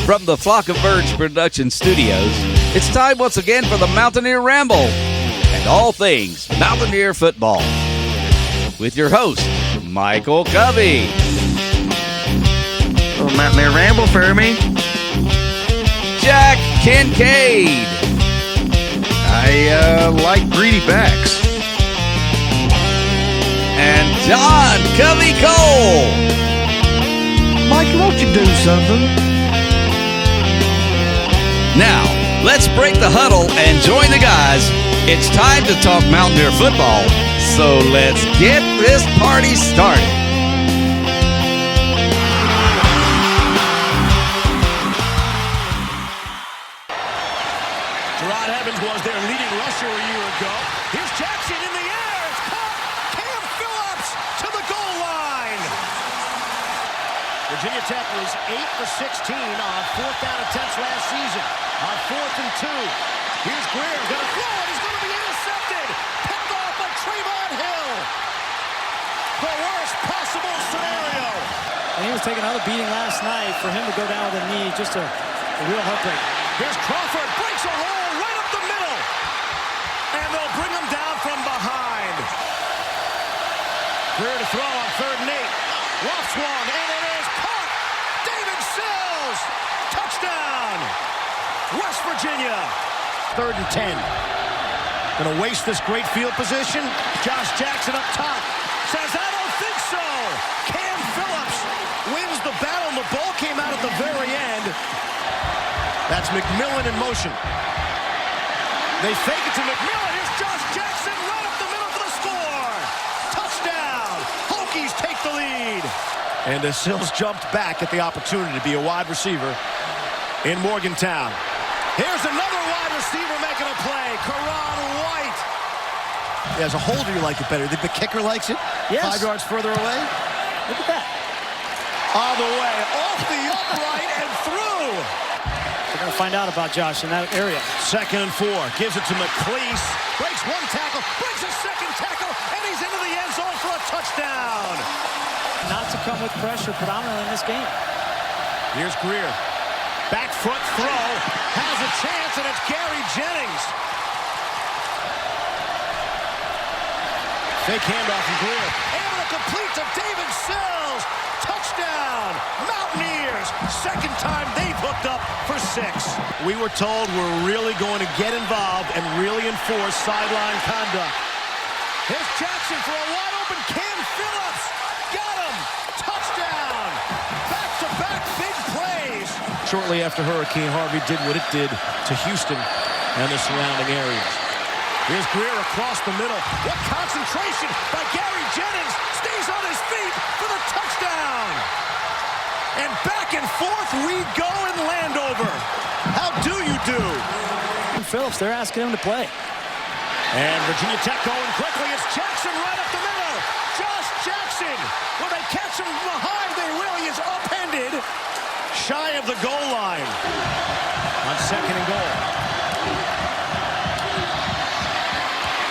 From the Flock of Birds Production Studios, it's time once again for the Mountaineer Ramble and all things Mountaineer football. With your host, Michael Covey. Little Mountaineer Ramble for me. Jack Kincaid. I like greedy backs. And John Covey Cole. Mikey, won't you do something? Now, let's break the huddle and join the guys. It's time to talk Mountaineer football, so let's get this party started. Was their leading rusher a year ago. Here's Jackson in the air. It's caught. Cam Phillips to the goal line. Virginia Tech was 8 for 16 on fourth down attempts last season. On 4th and 2. Here's Greer. Going to throw it. He's going to be intercepted. Picked off by Trayvon Hill. The worst possible scenario. And he was taking another beating last night. For him to go down with a knee, just a real heartbreak. Here's Crawford. Breaks a hole right up the middle. And they'll bring him down from behind. Greer to throw on 3rd and 8. Lofts one, and it is caught. David Sills. Touchdown. West Virginia. 3rd and 10. Going to waste this great field position. Josh Jackson up top. Says, I don't think so. Cam Phillips wins the battle. The ball came out at the very end. That's McMillan in motion. They fake it to McMillan. Here's Josh Jackson right up the middle for the score. Touchdown. Hokies take the lead. And Sills jumped back at the opportunity to be a wide receiver in Morgantown. Here's another wide receiver making a play. Karan White. Yeah, as a holder, you like it better. The kicker likes it. Yes. 5 yards further away. Look at that. On the way. Off the upright and through. We're going to find out about Josh in that area. 2nd and 4. Gives it to McLeese. Breaks one tackle. Breaks a second tackle. And he's into the end zone for a touchdown. Not to come with pressure predominantly in this game. Here's Greer. Back foot throw. Has a chance, and it's Gary Jennings. Fake handoff from Greer. Able to complete to David Sills. Touchdown. Mountaineers. Second time they've hooked up for 6. We were told we're really going to get involved and really enforce sideline conduct. Here's Jackson for a wide open Cam Phillips. Got him. Touchdown. Back-to-back big plays. Shortly after Hurricane Harvey did what it did to Houston and the surrounding areas. Here's Greer across the middle. What concentration by Gary Jennings. Stays on his feet for the touchdown. And back and forth we go in Landover. How do you do? Phillips, they're asking him to play. And Virginia Tech going quickly. It's Jackson right up the middle. Josh Jackson. Will they catch him from behind? They will. He is upended. Shy of the goal line. On 2nd and goal.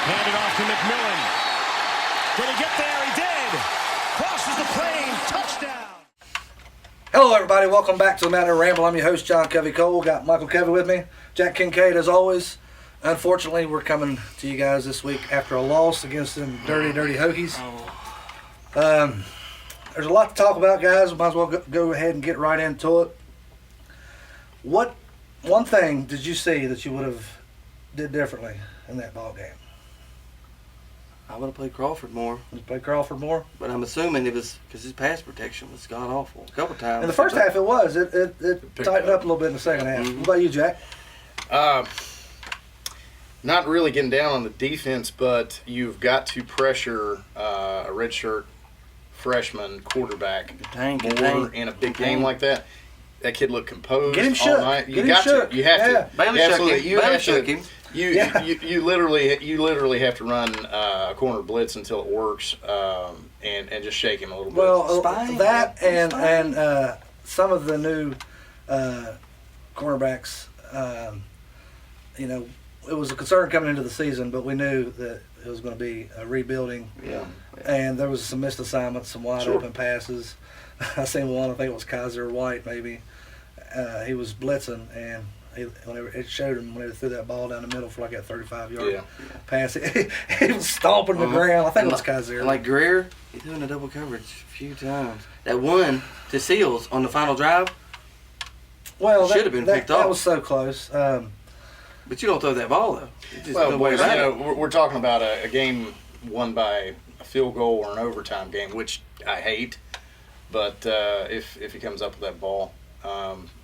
Handed off to McMillan. Did he get there? He did. Crosses the plane. Touchdown. Hello, everybody. Welcome back to the Mountaineer Ramble. I'm your host, John Covey Cole. Got Michael Covey with me. Jack Kincaid, as always. Unfortunately, we're coming to you guys this week after a loss against them dirty Hokies. There's a lot to talk about, guys. Might as well go ahead and get right into it. What one thing did you see that you would have did differently in that ball game? I would have played Crawford more. Did you play Crawford more? But I'm assuming it was because his pass protection was god-awful. A couple times. In the first half, it was. It tightened up a little bit in the second half. Mm-hmm. What about you, Jack? Not really getting down on the defense, but you've got to pressure a redshirt freshman quarterback more in a big game like that. That kid looked composed Get him all shook. night. Get him shook. You have Yeah. to. Bailey shook him. You literally have to run a corner blitz until it works, and just shake him a little bit. Well, that and some of the new cornerbacks, it was a concern coming into the season, but we knew that it was going to be a rebuilding. Yeah. And there was some missed assignments, some wide open passes. I seen one, I think it was Kaiser White maybe, he was blitzing, and whenever it showed him when they threw that ball down the middle for like that 35-yard pass, he was stomping the ground. I think it was Kaiser. And like Greer, he's doing a double coverage a few times. That one to Seals on the final drive. Well, should have been picked off. That was so close. But you don't throw that ball though. Well, boys, we're talking about a game won by a field goal or an overtime game, which I hate. But if he comes up with that ball,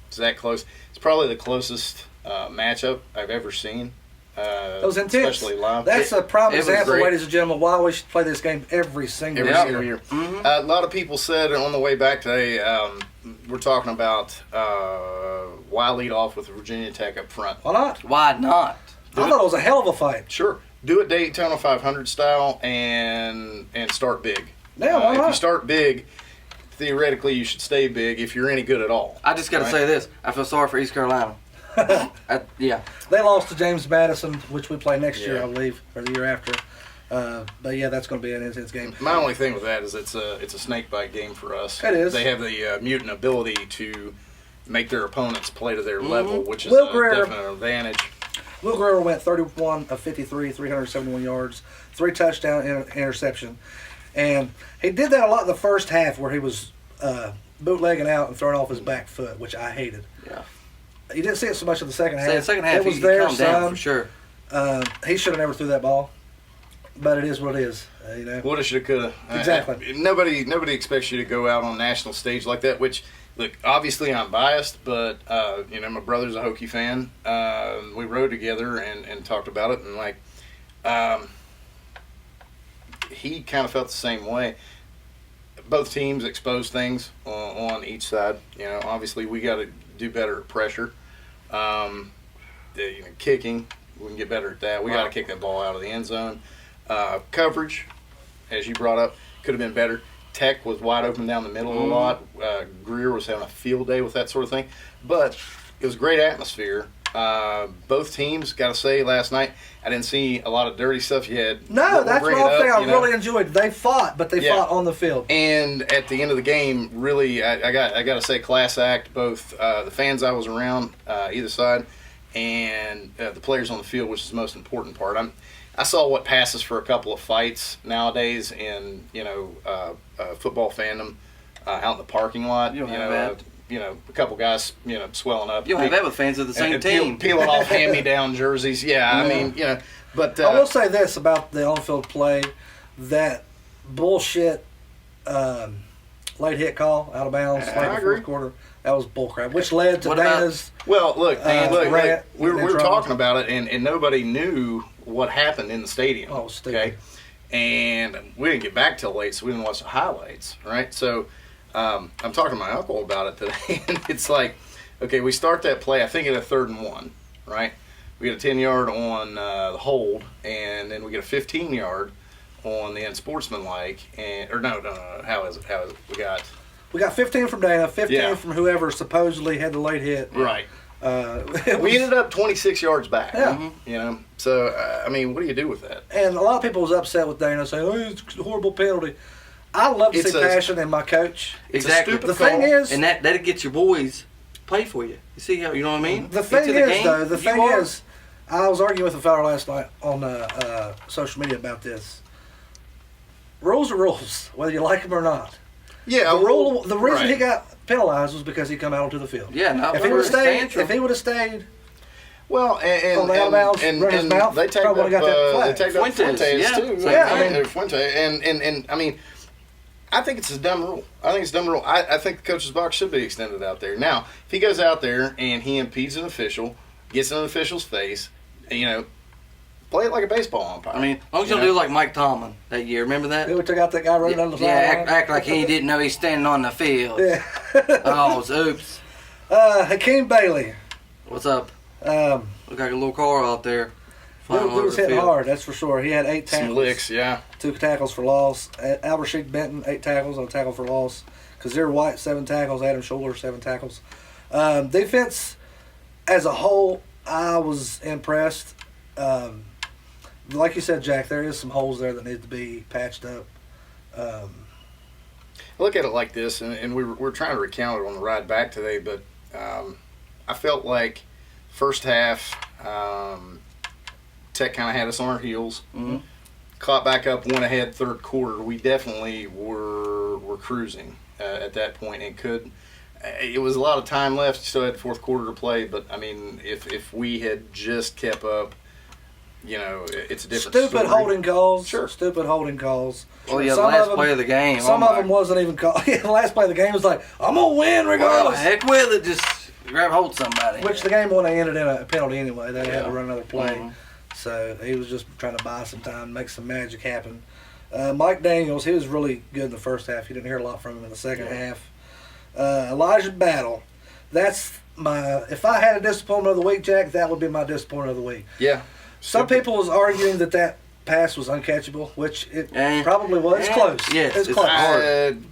it's that close. It's probably the closest matchup I've ever seen. It was intense. Especially live. That's a prime example, ladies and gentlemen, why we should play this game every single year. Mm-hmm. A lot of people said on the way back today, we're talking about why lead off with Virginia Tech up front. Why not? Why not? I thought it was a hell of a fight. Sure. Do it Daytona 500 style and start big. Yeah, why not? If you start big, theoretically you should stay big if you're any good at all. I just got to say this. I feel sorry for East Carolina. Yeah. They lost to James Madison, which we play next year, I believe, or the year after. But yeah, that's going to be an intense game. My only thing with that is it's a snake bite game for us. It is. They have the mutant ability to make their opponents play to their level, which is Will a Greer, definite advantage. Will Greer went 31 of 53, 371 yards, 3 touchdown interception. And he did that a lot in the first half where he was bootlegging out and throwing off his back foot, which I hated. Yeah. You didn't see it so much in the second half. The second half, it was he there, calmed down for sure. He should have never threw that ball, but it is what it is. You know. Woulda, shoulda, coulda. Exactly. Nobody expects you to go out on a national stage like that. Which, look, obviously I'm biased, but my brother's a Hokie fan. We rode together and talked about it, and he kind of felt the same way. Both teams exposed things on each side. Obviously we got to do better at pressure. Kicking, we can get better at that. We got to kick that ball out of the end zone. Coverage, as you brought up, could have been better. Tech was wide open down the middle a lot. Greer was having a field day with that sort of thing. But it was a great atmosphere. Both teams, got to say, last night, I didn't see a lot of dirty stuff yet. No, that's one thing I really enjoyed. They fought, but they fought on the field. And at the end of the game, really, I got to say, class act, both the fans I was around, either side, and the players on the field, which is the most important part. I saw what passes for a couple of fights nowadays in football fandom out in the parking lot. You don't have that. A couple guys, swelling up. You don't have that with fans of the same team. Peeling off hand-me-down jerseys. Yeah, I mean, but... I will say this about the on-field play, that bullshit late hit call out of bounds late in the fourth quarter, that was bullcrap, which led to Dana's... Well, look, rant. We were talking about it, and nobody knew what happened in the stadium. Oh, stupid. Okay? And we didn't get back till late, so we didn't watch the highlights, right? So... I'm talking to my uncle about it today, and it's like, okay, we start that play, I think at a 3rd and 1, right? We get a 10-yard on the hold, and then we get a 15-yard on the unsportsmanlike, how is it? We got 15 from Dana, 15 from whoever supposedly had the late hit. Right. We ended up 26 yards back. Yeah. So, what do you do with that? And a lot of people was upset with Dana, saying, it's a horrible penalty. I love to see passion in my coach. Exactly. The thing is, and that'll get your boys play for you. You see how, you know what I mean? The thing is, I was arguing with a fellow last night on social media about this. Rules are rules, whether you like them or not. Yeah. The reason he got penalized was because he come out onto the field. Yeah. Not if he would have stayed. Well, and they take up Fuentes too. Yeah, Fuente, I think it's a dumb rule. I think the coach's box should be extended out there. Now, if he goes out there and he impedes an official, gets in an official's face, play it like a baseball umpire. As long as you don't do like Mike Tomlin that year. Remember that? Yeah, we took out that guy running on the sideline. Yeah, act like he didn't know he's standing on the field. Yeah. Oh, oops. Hakeem Bailey. What's up? Look like a little car out there. He was hitting hard, that's for sure. He had 8 tackles. Some licks, yeah. 2 tackles for loss. Albershik Benton, 8 tackles and a tackle for loss. Kazir White, 7 tackles. Adam Schuler, 7 tackles. Defense as a whole, I was impressed. Like you said, Jack, there is some holes there that need to be patched up. Look at it like this, and we're trying to recount it on the ride back today, but I felt like first half, Tech kind of had us on our heels. Mm-hmm. Caught back up, went ahead third quarter. We definitely were cruising at that point and could. It was a lot of time left. Still had the fourth quarter to play, but I mean, if we had just kept up, it's a different Stupid story. holding calls. Sure. Stupid holding calls. Oh yeah, the Some last of them- play of the game. Some of them wasn't even called. Yeah, the last play of the game was like, I'm gonna win Well, regardless. heck with it. Just grab hold of somebody. Which the game wouldn't have ended in a penalty anyway. They had to Yeah. run another play. Mhm. So he was just trying to buy some time, make some magic happen. Mike Daniels, he was really good in the first half. You didn't hear a lot from him in the second half. Elijah Battle, that's if I had a disappointment of the week, Jack, that would be my disappointment of the week. Yeah. Some people was arguing that pass was uncatchable, which it Eh. probably was. It's Eh. close. Yes, it's it's close. hard.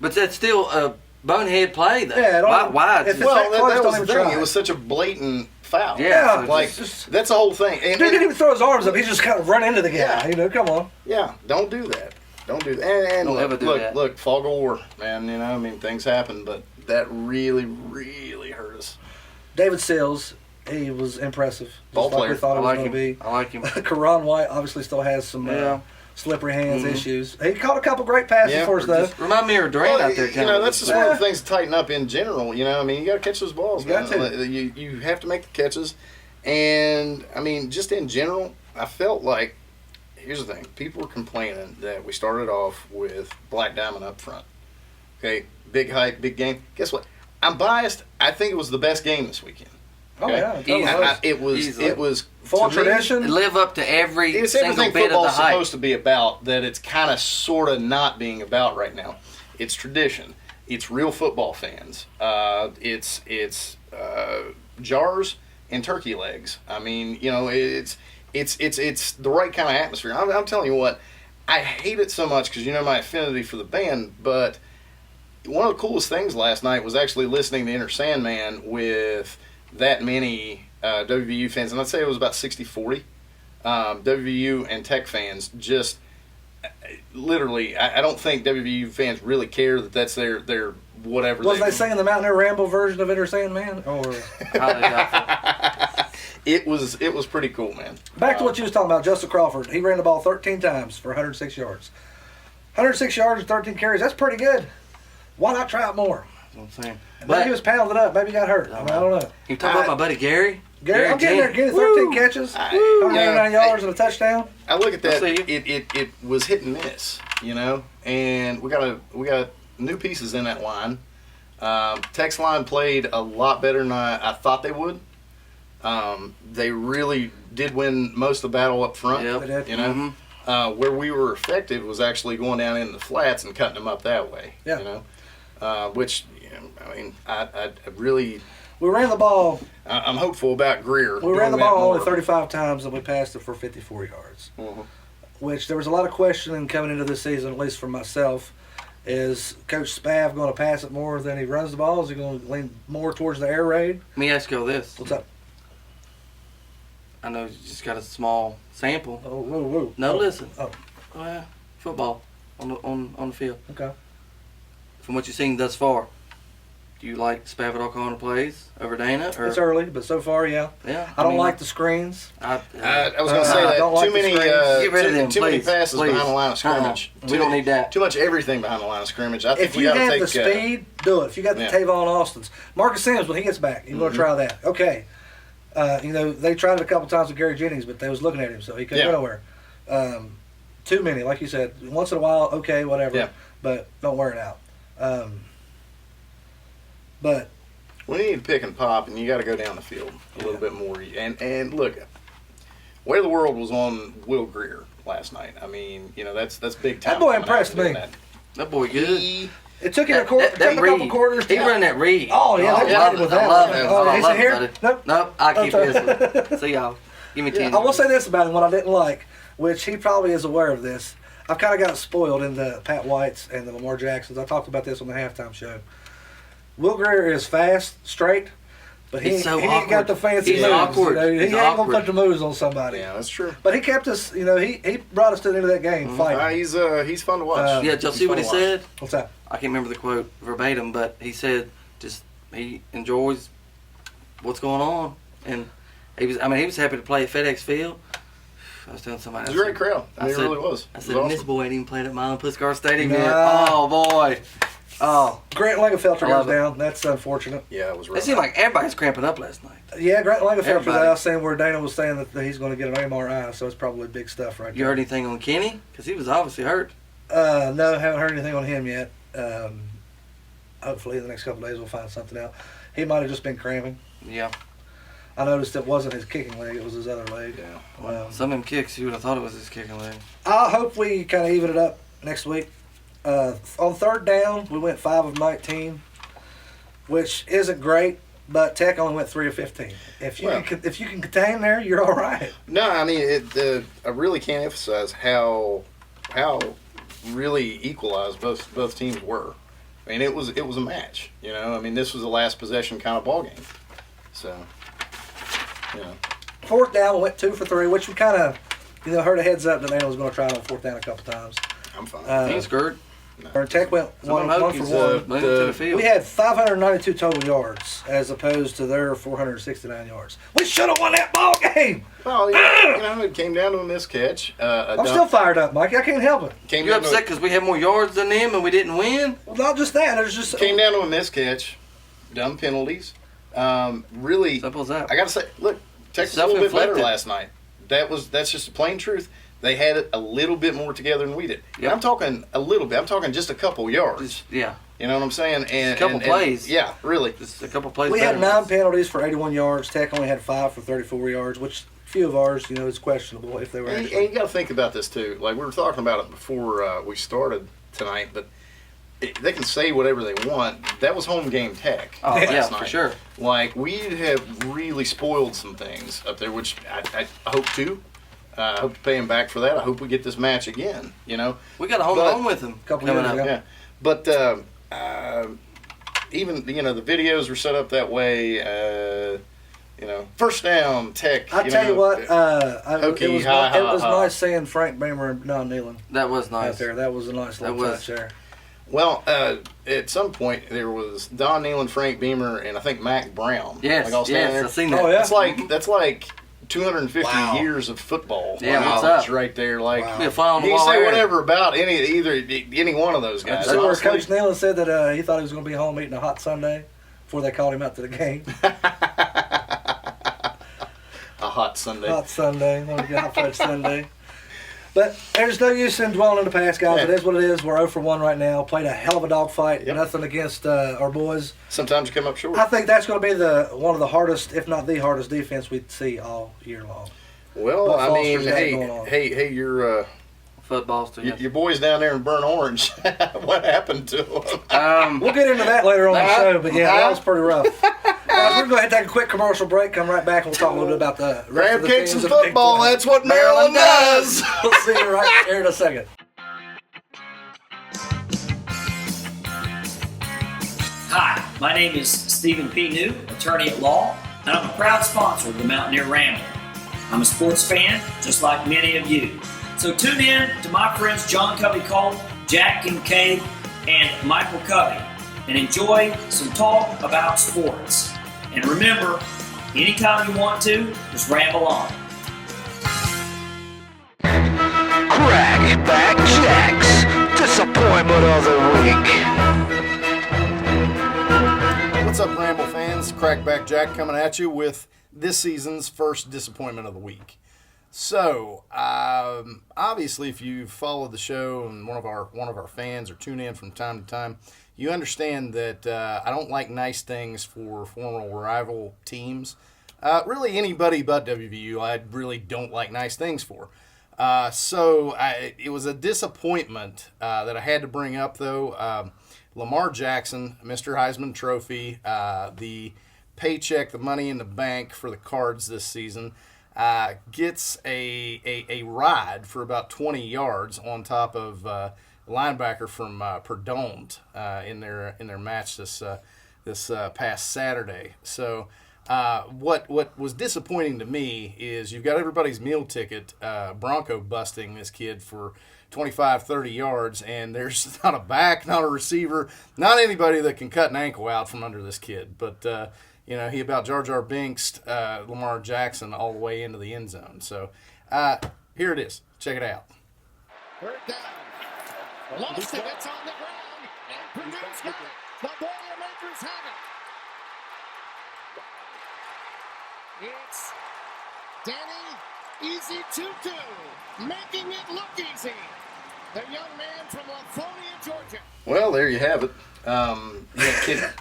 But that's still a bonehead play, though. Yeah, why? if Just- it's Well, that close, that don't was the even thing. try. It was such a blatant foul. Yeah, Like, it's just- that's the whole thing. And, Dude didn't even throw his arms up. He just kind of run into the guy. Yeah. Come on. yeah, don't do that. Don't do that. And Don't look, ever do look, that. look, fog of war, man. Things happen, but that really, really hurt us. David Sills, he was impressive. Just Ball like player. we thought I he was like going him. to be. I like him. Karan White obviously still has some Yeah. slippery hands Mhm. issues. He caught a couple great passes Yeah, for us, though. Just remind me of Durant Well, out there. that's just one of the things to tighten up in general. You got to catch those balls. You got man. to. You have to make the catches. And, just in general, I felt like, here's the thing. People were complaining that we started off with Black Diamond up front. Okay, big hype, big game. Guess what? I'm biased. I think it was the best game this weekend. Oh, Okay? yeah. It totally was. Easily. It was Full to me, tradition. live up to every It's single everything bit of the football's hype. supposed to be about that it's kind of sort of not being about right now. It's tradition. It's real football fans. It's jars and turkey legs. It's the right kind of atmosphere. I'm telling you what, I hate it so much because my affinity for the band, but one of the coolest things last night was actually listening to Enter Sandman with that many WVU fans, and I'd say it was about 60-40. WVU and Tech fans just literally, I don't think WVU fans really care that that's their whatever. Was they singing the Mountaineer Ramble version of Enter Sandman? Or Highly doubtful. It was pretty cool, man. back to what you was talking about, Justin Crawford. He ran the ball 13 times for 106 yards. 106 yards and 13 carries. That's pretty good. Why not try it more? That's what I'm saying. Maybe he was pounded up. Maybe he got hurt. I don't know. You talking about my buddy Gary? Gary, I'm getting there. Getting 13 catches, 109 yards and a touchdown. I look at that. I'll see It was hit and miss, and we got new pieces in that line. Tech's line played a lot better than I thought they would. They really did win most of the battle up front. Yep. They did. Mhm. Where we were effective was actually going down in the flats and cutting them up that way. Yeah. Which I really. We ran the ball. I'm hopeful about Greer. We ran the doing ball that only more. 35 times and we passed it for 54 yards. Mhm. Which there was a lot of questioning coming into this season, at least for myself. Is Coach Spav going to pass it more than he runs the ball? Is he going to lean more towards the air raid? Let me ask you this. What's up? I know you just got a small sample. Oh, whoa, whoa. No, Oh, listen. Oh, Oh, yeah. Football on the field. okay. From what you've seen thus far, do you like Spavital calling the plays over Dana? Or It's early, but so far, yeah. yeah, I don't mean, like the screens. I was going to say I that don't like too the many screens. Get rid of them, too many please, passes please. behind the line of scrimmage. We don't need that. Too much everything behind the line of scrimmage. I think If we you got to have take the speed, do it. If you got the yeah. Tavon Austins. Marcus Sims, when he gets back, you're going to try that. Okay. They tried it a couple times with Gary Jennings, but they was looking at him, so he couldn't Yeah. go nowhere. Too many, like you said. Once in a while, okay, whatever. Yeah. But don't wear it out. But we need to pick and pop, and you got to go down the field a little bit more. And look, where the world was on Will Greer last night. I mean, that's big time. That boy coming out impressed and doing me. That boy good. it took him a couple read. quarters. He run that read. Oh, yeah, I they love played it. with I that. love it. Oh, I is love it here? buddy. Nope. Nope. I keep Okay. this. See y'all. Give me 10. I will say this about him, what I didn't like, which he probably is aware of this. I've kind of got spoiled in the Pat Whites and the Lamar Jacksons. I talked about this on the halftime show. Will Greer is fast, straight, but he He's so ain't got awkward. the fancy He's moves. awkward. He He's ain't awkward. going to put the moves on somebody. Yeah, that's true. But he kept us, he brought us to the end of that game fighting. He's fun to watch. Yeah, did y'all see what he said? What's that? I can't remember the quote verbatim, but he said, just he enjoys what's going on, and he was happy to play at FedEx Field. I was telling somebody. It was a great crowd. I mean, it really was. I said, awesome. This boy ain't even played at Mile Puskar Stadium yet. Nah. Oh boy. Oh, Grant Langenfelter I love goes it. down. That's unfortunate. Yeah, it was it rough. seemed like everybody's cramping up last night. Yeah, Grant Langenfelter's Everybody. out saying where Dana was saying that he's going to get an MRI, so it's probably big stuff right You there. heard anything on Kenny? Because he was obviously hurt. No, haven't heard anything on him yet. Hopefully in the next couple of days we'll find something out. He might have just been cramping. Yeah. I noticed it wasn't his kicking leg, it was his other leg. Yeah. Some of them kicks, you would have thought it was his kicking leg. I hope we kind of even it up next week. On third down, we went 5 of 19, which isn't great, but Tech only went 3 of 15. If you can contain there, you're all right. No, I mean, I really can't emphasize how really equalized both teams were. I mean, it was a match. You know, I mean, this was a last possession kind of ball game. So, you know. Fourth down, we went 2 for 3, which we kind of, heard a heads up that Dana was going to try it on fourth down a couple times. I'm fine. He ain't scared. Our Tech went Some 1 of them for Hokies, 1. moved to the field. We had 592 total yards as opposed to their 469 yards. We should have won that ball game. Well, yeah, it came down to a miscatch. I'm still fired up, Mike. I can't help it. You upset because we had more yards than them and we didn't win? Well, not just that. There's just Came down to a miscatch, dumb penalties. Really, Simple as that. I got to say, look, Texas was a little bit better Self-inflicted. last night. That's just the plain truth. They had it a little bit more together than we did. Yep. And I'm talking a little bit. I'm talking just a couple yards. Yeah. You know what I'm saying? And a couple plays. Yeah, really. Just a couple plays. we had better. 9 penalties for 81 yards. Tech only had 5 for 34 yards, which a few of ours, is questionable if they were. And Actually. you got to think about this too. Like we were talking about it before we started tonight, but they can say whatever they want. That was home game Tech. Oh, last yeah, night. for sure. Like we have really spoiled some things up there, which I hope to. I hope to pay him back for that. I hope we get this match again. We got to hold on with him Couple coming years up. ago. Yeah, but even the videos were set up that way. First down Tech. I tell you what, Hokey, it was nice seeing Frank Beamer and Don Nealon That was out nice. there. That was a nice little touch there. Well, at some point there was Don Nealon, Frank Beamer, and I think Mac Brown. Yes, like all standing there. I've seen that. Oh, yeah. That's like 250 Wow. years of football. Yeah, what's knowledge up? right there. Like Wow. Be a fly on the you can wall say there. whatever about any one of those guys. So where honestly. Coach Nealon said that he thought he was going to be home eating a hot Sunday before they called him out to the game. A hot Sunday. Hot Sunday. Want to get hot fudge Sunday. But there's no use in dwelling in the past, guys. Yeah. It is what it is. We're 0 for 1 right now. Played a hell of a dogfight. Yep. Nothing against our boys. Sometimes you come up short. I think that's going to be one of the hardest, if not the hardest, defense we see all year long. Well, But I mean, Foster's got it going on. hey, Football's too. your boys down there in Burnt Orange. What happened to them? We'll get into that later on the show, but yeah, that was pretty rough. Guys, we're going to go ahead and take a quick commercial break. Come right back and we'll talk a little bit about the rest Grab of the cakes teams and in the Big football. 12. That's what Maryland does. We'll see you right here in a second. Hi, my name is Stephen P. New, attorney at law, and I'm a proud sponsor of the Mountaineer Ramble. I'm a sports fan, just like many of you. So tune in to my friends John Covey Cole, Jack Kincaid, and Michael Covey, and enjoy some talk about sports. And remember, anytime you want to, just ramble on. Crack back Jack's disappointment of the week. What's up, Ramble fans? Crackback Jack coming at you with this season's first disappointment of the week. So, obviously, if you follow the show and one of our fans or tune in from time to time, you understand that I don't like nice things for former rival teams. Really, anybody but WVU, I really don't like nice things for. So it was a disappointment that I had to bring up, though. Lamar Jackson, Mr. Heisman Trophy, the paycheck, the money in the bank for the Cards this season, gets a ride for about 20 yards on top of linebacker from Perdon't in their match this past Saturday. So What was disappointing to me is you've got everybody's meal ticket Bronco busting this kid for 25, 30 yards, and there's not a back, not a receiver, not anybody that can cut an ankle out from under this kid. But, he about Jar Jar Binks Lamar Jackson all the way into the end zone. So here it is. Check it out. Third down. Lost it. It's on the ground. And Purdue's got it. The Boilermakers have it. It's Danny Easy Tutu making it look easy. The young man from Lafonia, Georgia. Well, there you have it.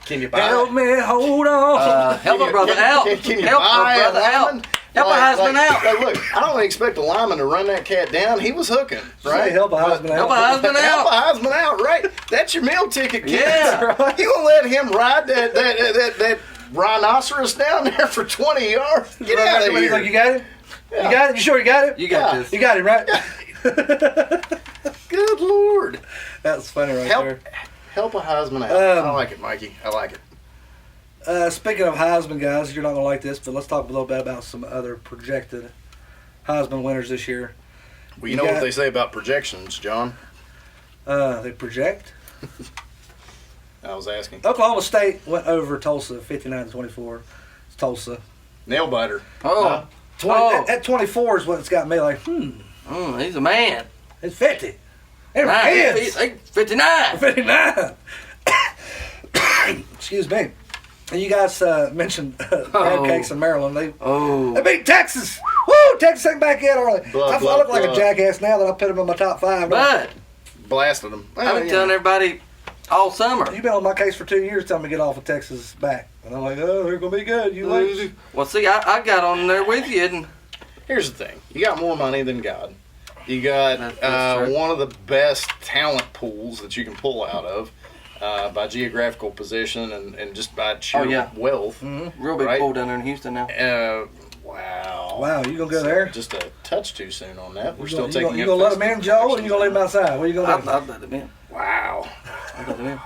Can you buy Help me, hold on. Help a brother out. Can you Help buy a brother a lineman? out. Help a husband out. Look, I don't expect a lineman to run that cat down. He was hooking, right? Say help a husband out. Help a husband Help a out. husband out, right? That's your meal ticket, kid. Yeah. Right. You gonna let him ride that rhinoceros down there for 20 yards? Get out of here. Like, you got it? Yeah. You got it? You sure you got it? You got Yeah. this. You got it, right? Good Lord. That's funny right there. Help a Heisman out. I like it, Mikey. I like it. Speaking of Heisman, guys, you're not going to like this, but let's talk a little bit about some other projected Heisman winners this year. Well, you know what they say about projections, John? They project. I was asking. Oklahoma State went over Tulsa 59-24. It's Tulsa. Nail biter. Oh. 20, at 24 is what it's got me like, He's a man. it's 50. They're Nah, kids. 59. 59. Excuse me. And you guys mentioned Pancakes in Maryland. They beat Texas. Woo! Texas ain't back yet early. I look like a jackass now that I put them in my top 5. But Blasted them. I've been telling everybody all summer. You've been on my case for 2 years telling me to get off of Texas back. And I'm like, oh, they're going to be good. You lose. Well, see, I got on there with you. And Here's the thing. You got more money than God. You got That's true. one of the best talent pools that you can pull out of by geographical position and just by sheer wealth. Real big pool down there in Houston now. Wow. Wow, you going to go there? Just a touch too soon on that. We're You still gonna- taking You going to let them in, Joe, or you going to leave them outside? What are you going to do? I'll let them in. Wow. I'll let them in.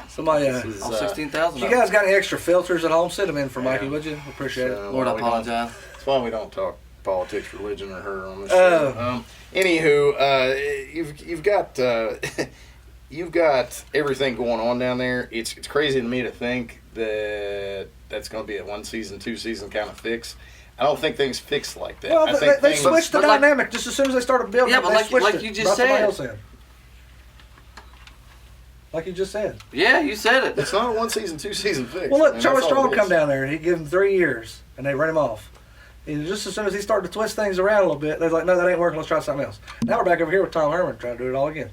Somebody, All 16,000. if you guys got any extra filters at home, send them in for Mikey, would you? Appreciate it. Lord, I apologize. That's why we don't talk politics, religion, or her on this show. Anywho, you've got you've got everything going on down there. It's crazy to me to think that that's going to be a 1 season, 2 season kind of fix. I don't think things fix like that. Well, I think they switched the dynamic just as soon as they started building. Yeah, it, but they like switched you it. just Brought somebody said. else in. Like you just said. Yeah, you said it. It's not a 1 season, 2 season fix. Well, look, I mean, Charlie that's all Strong it come is. down there and he gave him 3 years, and they ran him off. And just as soon as he started to twist things around a little bit, they're like, "No, that ain't working. Let's try something else." Now we're back over here with Tom Herman trying to do it all again.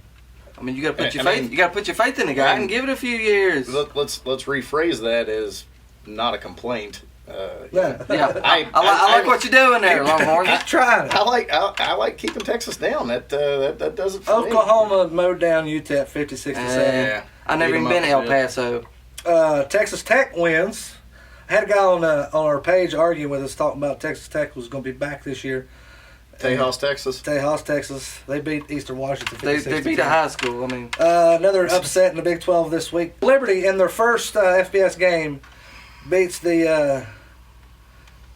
I mean, you got to put your faith. You got to put your faith in the guy and give it a few years. Let's rephrase that as not a complaint. Yeah. I like what you're doing there, Longhorn. Just trying it. I like keeping Texas down. That does it for me. Oklahoma mowed down UTEP 56-7. Yeah. I never even been to El Paso. Texas Tech wins. I had a guy on our page arguing with us talking about Texas Tech was going to be back this year. Tejas, Texas. Tejas, Texas. They beat Eastern Washington 56-10. They beat a high school. I mean, another upset in the Big 12 this week. Liberty, in their first FBS game, beats the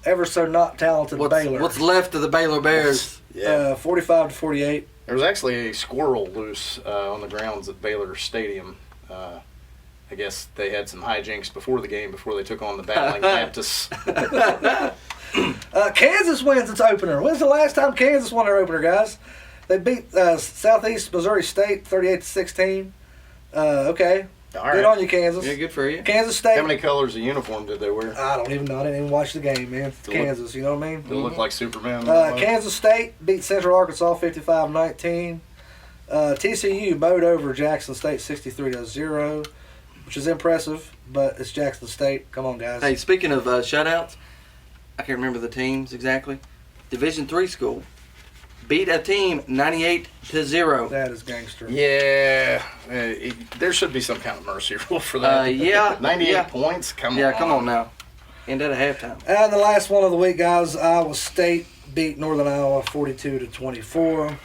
ever so not talented Baylor. What's left of the Baylor Bears? 45-48. There was actually a squirrel loose on the grounds at Baylor Stadium. I guess they had some hijinks before the game, before they took on the Battling Baptists. Kansas wins its opener. When's the last time Kansas won their opener, guys? They beat Southeast Missouri State 38-16. Okay. All right. Good on you, Kansas. Yeah, good for you. Kansas State. How many colors of uniform did they wear? I don't even know. I didn't even watch the game, man. It's Kansas, you know what I mean? They look like Superman. Kansas State beat Central Arkansas 55-19. TCU mowed over Jackson State 63-0, which is impressive, but it's Jackson State. Come on, guys. Hey, speaking of shutouts, I can't remember the teams exactly. Division III school beat a team 98-0. That is gangster. Yeah. There should be some kind of mercy rule for that. Yeah. 98 points? Come on. Yeah, come on now. End at a halftime. And the last one of the week, guys, Iowa State beat Northern Iowa 42-24.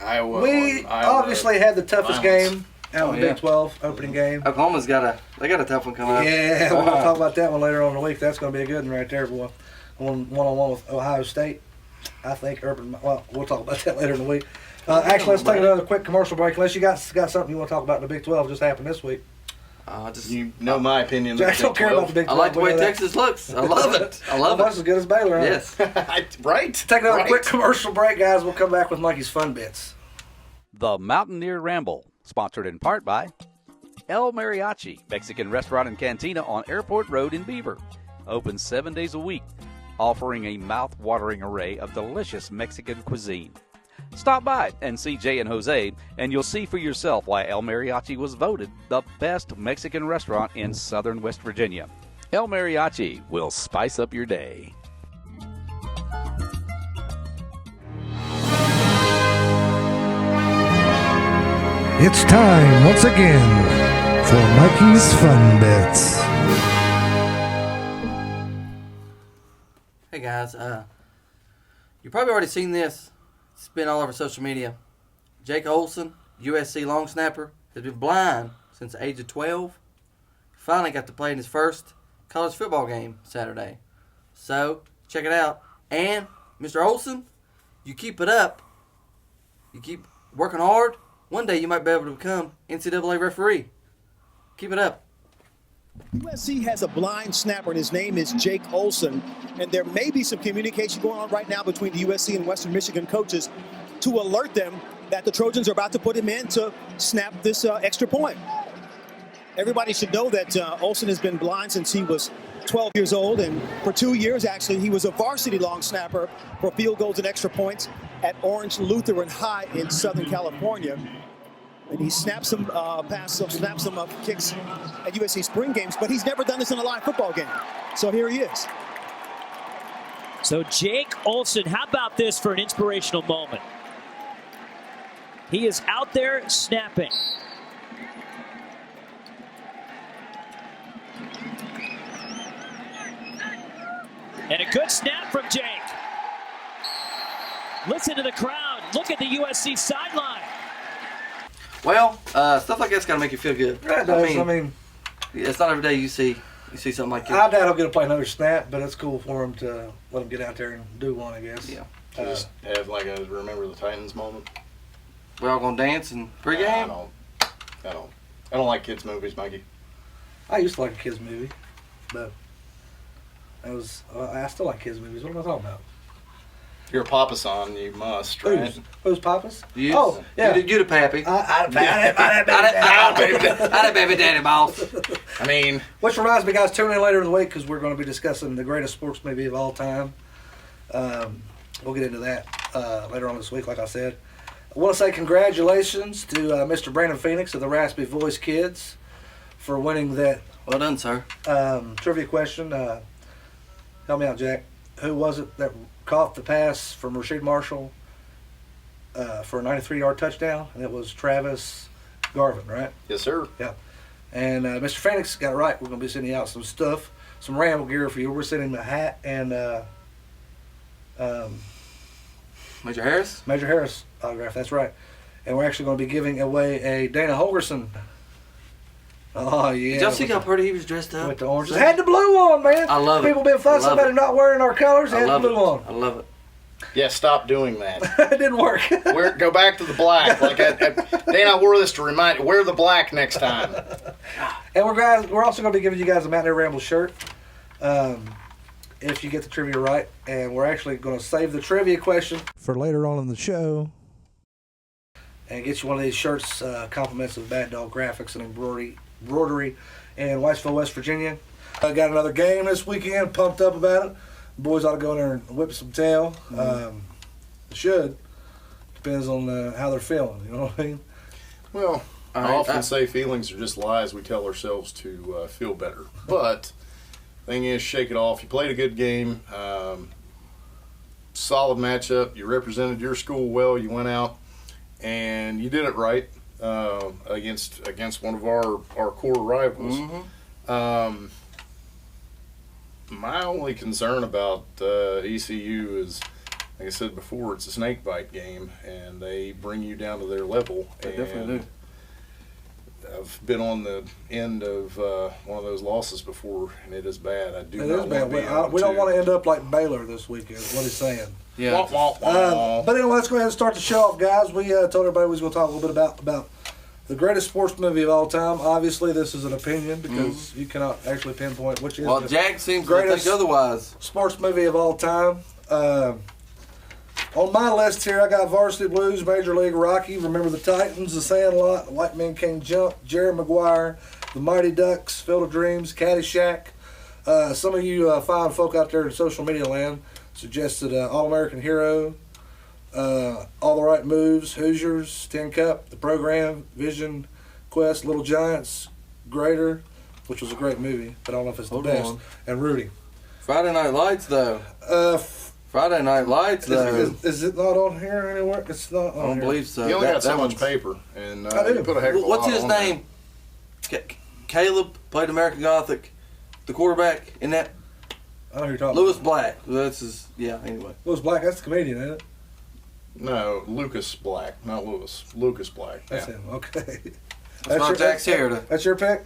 Iowa We obviously had the toughest game out in the Big 12 opening game. Oklahoma's got a tough one coming up. Yeah, we're going to talk about that one later on in the week. That's going to be a good one right there, boy. One-on-one with Ohio State. I think we'll talk about that later in the week. Actually, let's take another quick commercial break. Unless you got something you want to talk about in the Big 12 just happened this week. You know my opinion. Jack don't care about the Big 12. I like the way Texas looks. I love it. I love it. That's as good as Baylor, huh? Yes. Right. Take another quick commercial break, guys. We'll come back with Mikey's Fun Bits. The Mountaineer Ramble, sponsored in part by El Mariachi, Mexican restaurant and cantina on Airport Road in Beaver. Open 7 days a week, offering a mouth-watering array of delicious Mexican cuisine. Stop by and see Jay and Jose, and you'll see for yourself why El Mariachi was voted the best Mexican restaurant in southern West Virginia. El Mariachi will spice up your day. It's time once again for Mikey's Fun Bits. Hey guys, you've probably already seen this. It's been all over social media. Jake Olson, USC long snapper, has been blind since the age of 12. Finally got to play in his first college football game Saturday. So, check it out. And, Mr. Olson, you keep it up. You keep working hard. One day you might be able to become NCAA referee. Keep it up. USC has a blind snapper, and his name is Jake Olson. And there may be some communication going on right now between the USC and Western Michigan coaches to alert them that the Trojans are about to put him in to snap this extra point. Everybody should know that Olson has been blind since he was 12 years old, and for 2 years, actually, he was a varsity long snapper for field goals and extra points at Orange Lutheran High in Southern California. And he snaps some kicks at USC spring games, but he's never done this in a live football game. So here he is. So Jake Olson, how about this for an inspirational moment? He is out there snapping. And a good snap from Jake. Listen to the crowd. Look at the USC sideline. Well, stuff like that's got to make you feel good. That does. I mean, it's not every day you see something like I that. doubt he'll get to play another snap, but it's cool for him to let him get out there and do one, I guess. Yeah. Just have like a Remember the Titans moment. We're all going to dance and pregame? I don't like kids' movies, Mikey. I used to like a kids' movie, but I still like kids' movies. What am I talking about? If you're a Papa son, you must, right? Who's Papa's? Yes. Oh, yeah. You the pappy. I baby daddy boss. I mean, which reminds me, guys, tune in later in the week because we're going to be discussing the greatest sports movie of all time. We'll get into that later on this week, like I said. I want to say congratulations to Mr. Brandon Phoenix of the Raspy Voice Kids for winning that. Well done, sir. Trivia question. Help me out, Jack. Who was it that caught the pass from Rasheed Marshall for a 93-yard touchdown? And it was Travis Garvin, right? Yes, sir. Yeah. And Mr. Phoenix got it right. We're going to be sending you out some stuff, some Ramble gear for you. We're sending him a hat and Major Harris? Major Harris autograph, that's right. And we're actually going to be giving away a Dana Holgerson. Oh, yeah. Did y'all see how pretty he was dressed up? With the orange. Had the blue on, man. I love it. People been fussing about him not wearing our colors. He had the blue on. I love it. Yeah, stop doing that. It didn't work. Go back to the black. Dana wore this to remind you, wear the black next time. And we're also going to be giving you guys a Mountaineer Ramble shirt if you get the trivia right. And we're actually going to save the trivia question for later on in the show. And get you one of these shirts, compliments of Bad Dog Graphix and embroidery in Whitesville, West Virginia. I got another game this weekend, pumped up about it. The boys ought to go in there and whip some tail. Should. Depends on how they're feeling, you know what I mean? Well, I often say feelings are just lies we tell ourselves to feel better. But thing is, shake it off. You played a good game. Solid matchup. You represented your school well. You went out and you did it right against one of our core rivals. Mm-hmm. My only concern about ECU is, like I said before, it's a snake bite game, and they bring you down to their level. They definitely do. I've been on the end of one of those losses before, and it is bad. I do It not is bad. We don't want to end up like Baylor this weekend, is what he's saying. Yeah. But anyway, let's go ahead and start the show off, guys. We told everybody we was going to talk a little bit about the greatest sports movie of all time. Obviously, this is an opinion because you cannot actually pinpoint which is Well, the Jack seems to greatest think otherwise. sports movie of all time. On my list here, I got Varsity Blues, Major League, Rocky, Remember the Titans, The Sandlot, White Men Can't Jump, Jerry Maguire, The Mighty Ducks, Field of Dreams, Caddyshack. Some of you fine folk out there in social media land suggested All-American Hero, All the Right Moves, Hoosiers, Tin Cup, The Program, Vision Quest, Little Giants, Greater, which was a great movie, but I don't know if it's the best, and Rudy. Friday Night Lights, though. Friday Night Lights, though. Is it not on here anywhere? It's not on here. I don't believe so. You only got so much paper, and I do. you put a heck of a What's lot his on name? Caleb played American Gothic. The quarterback in that. I know who you're talking Lewis about. Black. That's his. Yeah. Anyway. Lewis Black. That's the comedian, ain't it? No, Lucas Black, not Lewis. Lucas Black. That's Yeah. him. Okay. That's not Jack's here. That's your pick.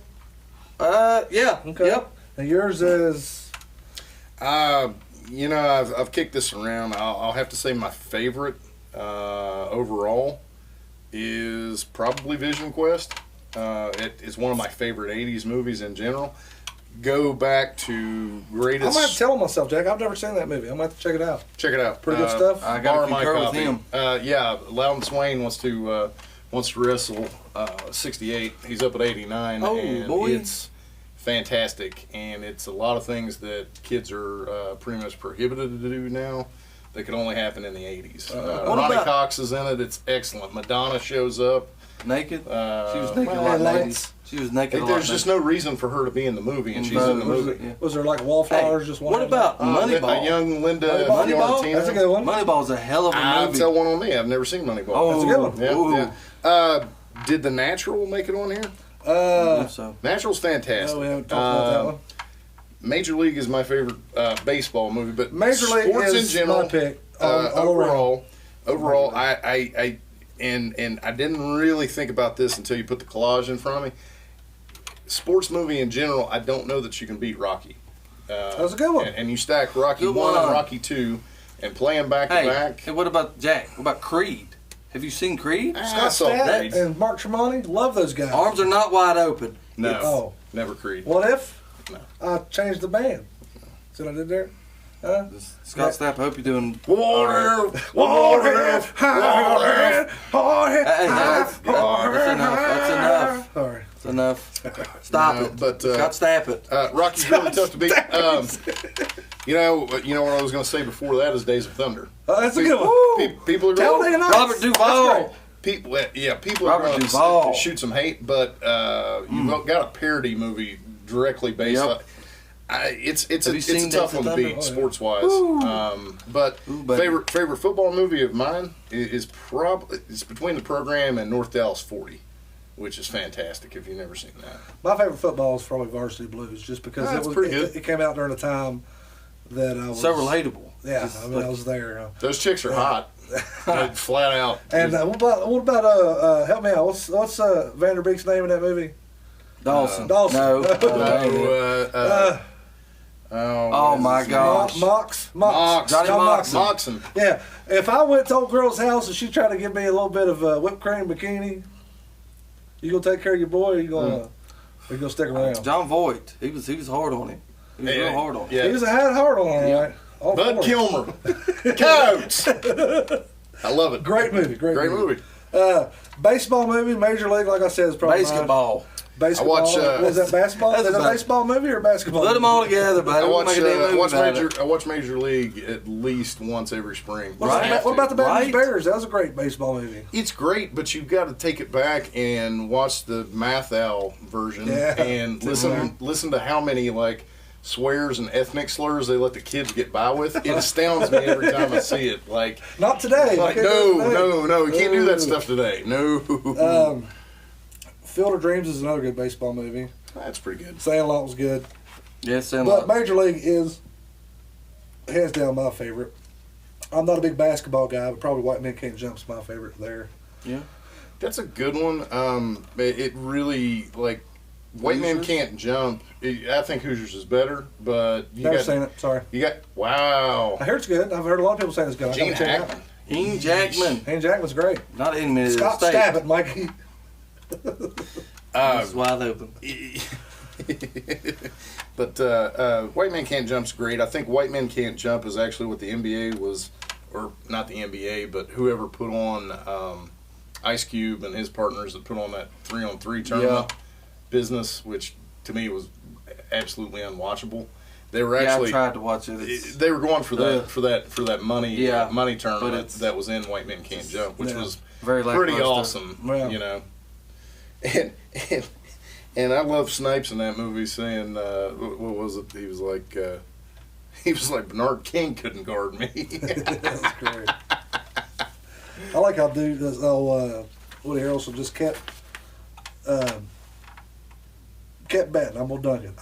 Yeah. Okay. Yep. And yours is. You know, I've kicked this around. I'll have to say my favorite overall is probably Vision Quest. It is one of my favorite 80s movies in general. Go back to greatest... I'm going to have to tell myself, Jack. I've never seen that movie. I'm going to have to check it out. Check it out. Pretty good stuff. I got to concur with him. Yeah, Loudon Swain wants to wrestle 68. He's up at 89. Oh, and boy. It's fantastic, and it's a lot of things that kids are pretty much prohibited to do now that could only happen in the 80s. Ronnie Cox is in it. It's excellent. Madonna shows up. Naked? She was naked a lot, ladies. She was naked a lot. There's just no reason for her to be in the movie, and she's in the movie. Yeah. Was there like wallflowers just what about Moneyball? A young Linda Moneyball? Fiorentino. That's a good one. Moneyball's a hell of a movie. Tell one on me. I've never seen Moneyball. Oh, that's a good one. Yeah. Did The Natural make it on here? I believe so. Natural's fantastic. No, we haven't talked about that one. Major League is my favorite baseball movie, but Major League sports is in general, my pick. overall, I didn't really think about this until you put the collage in front of me. Sports movie in general, I don't know that you can beat Rocky. That's a good one. And you stack Rocky Good 1 one. and Rocky 2 and play them back to back. Hey, what about Jack? What about Creed? Have you seen Creed? Scott Stapp and Mark Tremonti, love those guys. Arms are not wide open. No, never Creed. What if No. I changed the band? See what I did there? Scott Stapp, I hope you're doing Water. That's enough. Sorry. That's enough. Stop it. But Scott Stapp it. Rocky's really tough to beat. You know what I was going to say before that is Days of Thunder. That's a good one. People are going Robert Duvall. people are Robert going Duvall. to shoot some hate, but you've got a parody movie directly based on. It's a tough one to beat sports wise. But favorite football movie of mine is probably it's between The Program and North Dallas 40, which is fantastic if you've never seen that. My favorite football is probably Varsity Blues, just because it came out during a time that I was so relatable. Yeah, I mean I was there. Those chicks are hot, flat out. And what about help me out? What's Vander Beek's name in that movie? Dawson. Dawson. No. Oh my gosh. Mox. Johnny Moxon. Yeah. If I went to old girl's house and she tried to give me a little bit of whipped cream bikini, you gonna take care of your boy, or you gonna stick around? John Voight. He was hard on him. He was real hard on him. Yeah. He was had hard on him, right? Bud Kilmer. Coach. I love it. Great movie. Great movie. Baseball movie, Major League, like I said, is probably Basketball. Basketball. I watch, was that basketball? Is it a baseball movie or a basketball? Put them all together, buddy. I watch Major League at least once every spring. What about the Bad Bears? That was a great baseball movie. It's great, but you've got to take it back and watch the Mathal version and listen to how many swears and ethnic slurs they let the kids get by with. It astounds me every time I see it. Not today. No, you can't do that stuff today. No. Field of Dreams is another good baseball movie. That's pretty good. Sandlot was good. Yes, Sandlot. But Major League is hands down my favorite. I'm not a big basketball guy, but probably White Men Can't Jump's my favorite there. Yeah. That's a good one. It really, like, White Man Can't Jump. I think Hoosiers is better, but Never seen it. Sorry. Wow. I heard it's good. I've heard a lot of people saying it's good. Gene Hackman. Ian Jackman. Ian Jackman's great. Not any minute. Stop stabbing, Mikey. It's wide open. But White Man Can't Jump's great. I think White Man Can't Jump is actually what the NBA was, or not the NBA, but whoever put on Ice Cube and his partners that put on that 3-on-3 tournament business, which to me was absolutely unwatchable. They were actually I tried to watch it. They were going for that money money tournament that was in White Men Can't Jump, which was very pretty awesome. Well, you know, and I love Snipes in that movie saying what was it? He was like Bernard King couldn't guard me. That's great. I like how Woody Harrelson just kept betting. I'm gonna dunk it.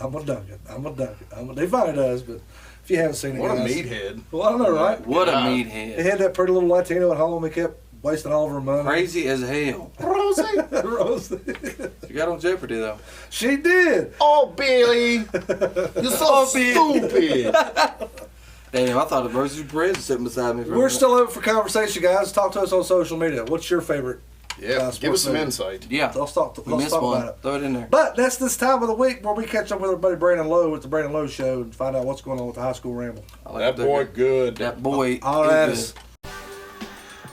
He finally does, but if you haven't seen it, What a guys, meated. Well, I don't know, right? What a meathead. He had that pretty little Latino at home. He kept wasting all of her money. Crazy as hell. Rosie. She got on Jeopardy, though. She did. Oh, Billy, you're so stupid. Damn, I thought the Rosie Perez was sitting beside me. We're still open for conversation, guys. Talk to us on social media. What's your favorite? Yeah, give us some movie? insight. Yeah. Let's talk one. about it. Throw it in there. But that's this time of the week where we catch up with our buddy Brandon Lowe with the Brandon Lowe Show and find out what's going on with the High School Ramble. That boy good. That boy all right. is good.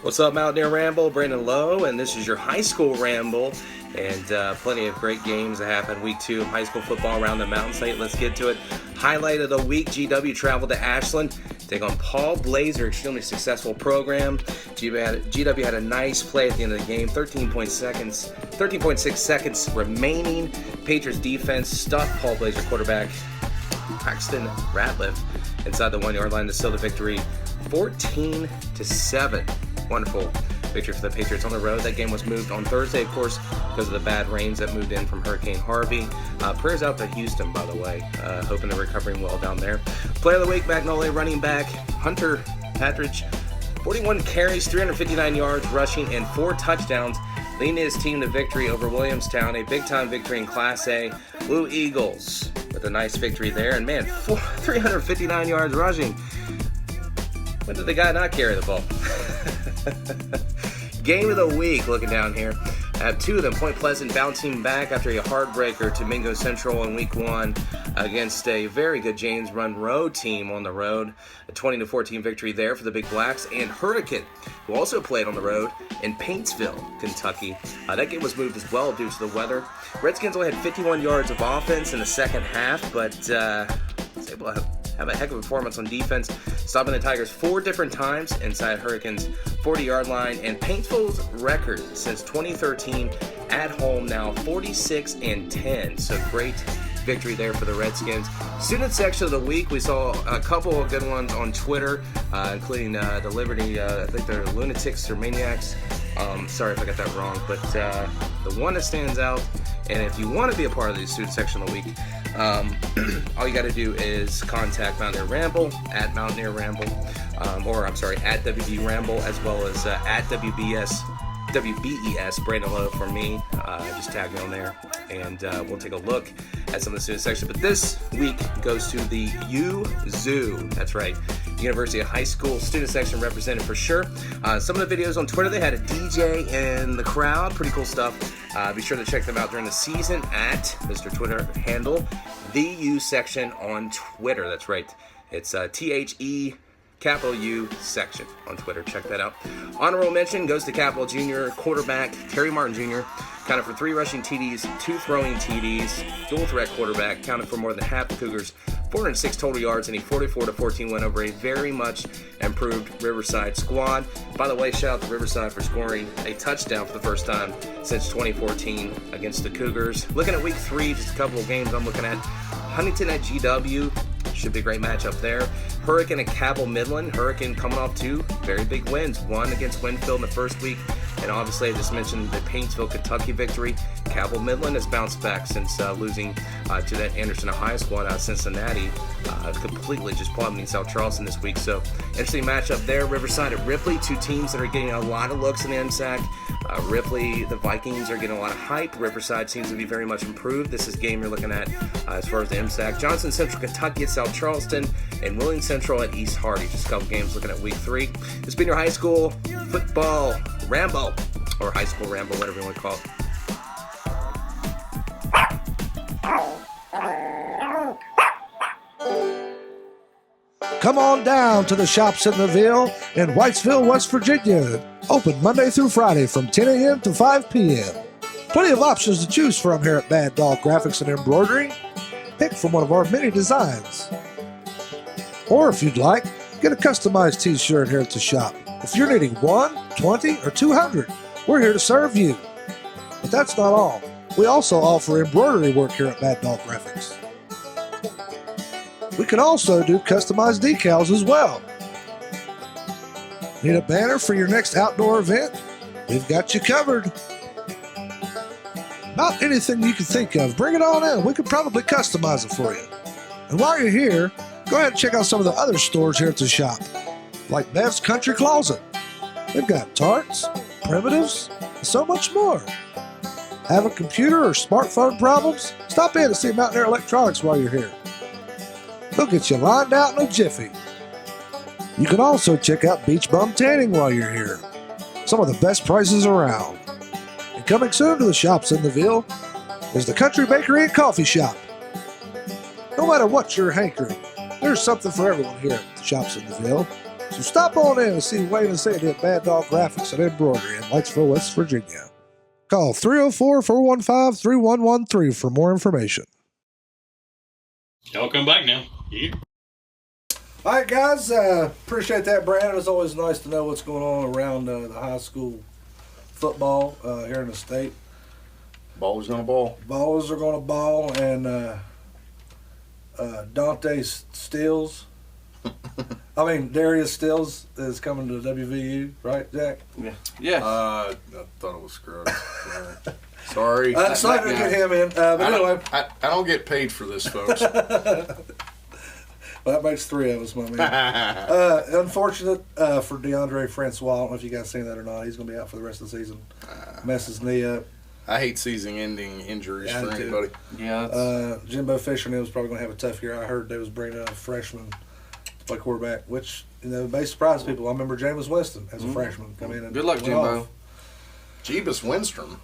What's up, Mountaineer Ramble? Brandon Lowe, and this is your High School Ramble. And plenty of great games that happened week 2 of high school football around the Mountain State. Let's get to it. Highlight of the week, GW traveled to Ashland, take on Paul Blazer, extremely successful program. GW had a nice play at the end of the game, 13.6 seconds remaining. Patriots defense stuffed Paul Blazer quarterback Paxton Ratliff inside the 1-yard line to seal the victory, 14-7. Wonderful victory for the Patriots on the road. That game was moved on Thursday, of course, because of the bad rains that moved in from Hurricane Harvey. Prayers out to Houston, by the way. Hoping they're recovering well down there. Player of the week, Magnolia running back Hunter Patridge. 41 carries, 359 yards rushing, and 4 touchdowns, leading his team to victory over Williamstown. A big-time victory in Class A. Blue Eagles with a nice victory there. And, man, 359 yards rushing. When did the guy not carry the ball? Game of the week, looking down here. I have 2 of them. Point Pleasant bouncing back after a heartbreaker to Mingo Central in week 1 against a very good James Monroe team on the road. A 20-14 victory there for the Big Blacks. And Hurricane, who also played on the road in Paintsville, Kentucky. That game was moved as well due to the weather. Redskins only had 51 yards of offense in the second half, but was able to have a heck of a performance on defense, stopping the Tigers 4 different times inside Hurricane's 40-yard line, and Paintsville's record since 2013 at home now 46-10. So great victory there for the Redskins. Student section of the week, we saw a couple of good ones on Twitter, including the Liberty, I think they're Lunatics or Maniacs. Sorry if I got that wrong, but the one that stands out, and if you want to be a part of the student section of the week, all you got to do is contact Mountaineer Ramble at Mountaineer Ramble, at WB Ramble, as well as at WBES Brandon Lowe for me. Just tag me on there, and we'll take a look at some of the student section. But this week goes to the U-Zoo. That's right, University of High School student section represented for sure. Some of the videos on Twitter, they had a DJ in the crowd. Pretty cool stuff. Be sure to check them out during the season at Mr. Twitter handle, the U section on Twitter. That's right. It's THE capital U section on Twitter. Check that out. Honorable mention goes to Capital Junior quarterback Terry Martin Jr. Counted for 3 rushing TDs, 2 throwing TDs, dual threat quarterback, counted for more than half the Cougars, 406 total yards, and a 44-14 win over a very much improved Riverside squad. By the way, shout out to Riverside for scoring a touchdown for the first time since 2014 against the Cougars. Looking at week 3, just a couple of games I'm looking at. Huntington at GW. Should be a great matchup there. Hurricane and Cabell Midland. Hurricane coming off 2 very big wins. One against Winfield in the first week, and obviously I just mentioned the Paintsville, Kentucky victory. Cabell Midland has bounced back since losing to that Anderson, Ohio squad out of Cincinnati. Completely just plummeting South Charleston this week. So interesting matchup there. Riverside at Ripley, 2 teams that are getting a lot of looks in the MSAC. Ripley, the Vikings are getting a lot of hype. Riverside seems to be very much improved. This is a game you're looking at as far as the MSAC. Johnson Central Kentucky at South Charleston, and Wheeling Central at East Hardy. Just a couple games looking at week 3. It's been your high school football ramble, or high school ramble, whatever you want to call it. Come on down to the shops in the Ville in Whitesville, West Virginia. Open Monday through Friday from 10 a.m. to 5 p.m. Plenty of options to choose from here at Bad Dog Graphix and Embroidery. Pick from one of our many designs. Or if you'd like, get a customized t-shirt here at the shop. If you're needing 1, 20, or 200, we're here to serve you. But that's not all. We also offer embroidery work here at Bad Dog Graphix. We can also do customized decals as well. Need a banner for your next outdoor event? We've got you covered. About anything you can think of, bring it on in. We could probably customize it for you. And while you're here, go ahead and check out some of the other stores here at the shop, like Bev's Country Closet. They've got tarts, primitives, and so much more. Have a computer or smartphone problems? Stop in and see Mountaineer Electronics while you're here. They'll get you lined out in a jiffy. You can also check out Beach Bum Tanning while you're here. Some of the best prices around. And coming soon to the shops in the Ville is the Country Bakery and Coffee Shop. No matter what you're hankering, there's something for everyone here at the shops in the Ville. So stop on in and see Wayne and Sandy at Bad Dog Graphix and Embroidery in Whitesville, West Virginia. Call 304-415-3113 for more information. Y'all come back now. Yeah. All right, guys. Appreciate that, Brandon. It's always nice to know what's going on around the high school football here in the state. Ballers gonna ball. Ballers are gonna ball, and Dante Stills. Darius Stills is coming to WVU, right, Jack? Yeah. Yeah. I thought it was Scruggs. Sorry. I'm excited to get him in. But anyway. I don't get paid for this, folks. Well, that makes 3 of us, my man. Unfortunate for DeAndre Francois. I don't know if you guys seen that or not. He's going to be out for the rest of the season. Messed his knee up. I hate season-ending injuries for anybody. Yeah. Jimbo Fisher was probably going to have a tough year. I heard they was bringing in a freshman to play quarterback, which may surprise people. I remember Jameis Winston as a freshman come in. And good luck, Jimbo. Jeebus Winstrom.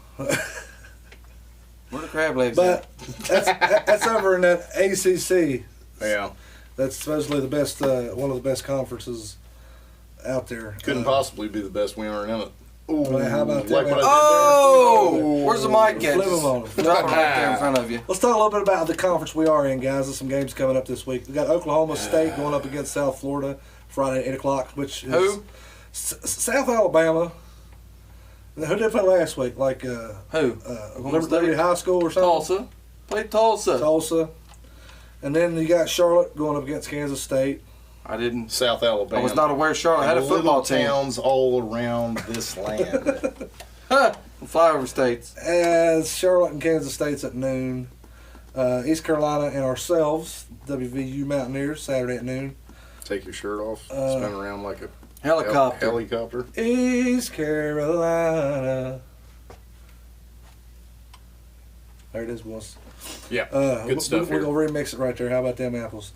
Where the crab legs But that's over in that ACC. Yeah. That's supposedly the best, one of the best conferences out there. Couldn't possibly be the best. We aren't in it. Ooh, how about that? Where's the mic at? Flip them on. Drop it right there in front of you. Let's talk a little bit about the conference we are in, guys. There's some games coming up this week. We got Oklahoma State going up against South Florida Friday at 8 o'clock, which is Who? South Alabama. Who did they play last week? Like Who? Liberty High School or something? Tulsa. Played Tulsa. Tulsa. And then you got Charlotte going up against Kansas State. I didn't. South Alabama. I was not aware Charlotte had a football team. Towns all around this land. Flyover states. As Charlotte and Kansas State's at noon. East Carolina and ourselves, WVU Mountaineers, Saturday at noon. Take your shirt off. Spin around like a helicopter. East Carolina. There it is, boys. Yeah, good stuff. We're going to remix it right there. How about them apples?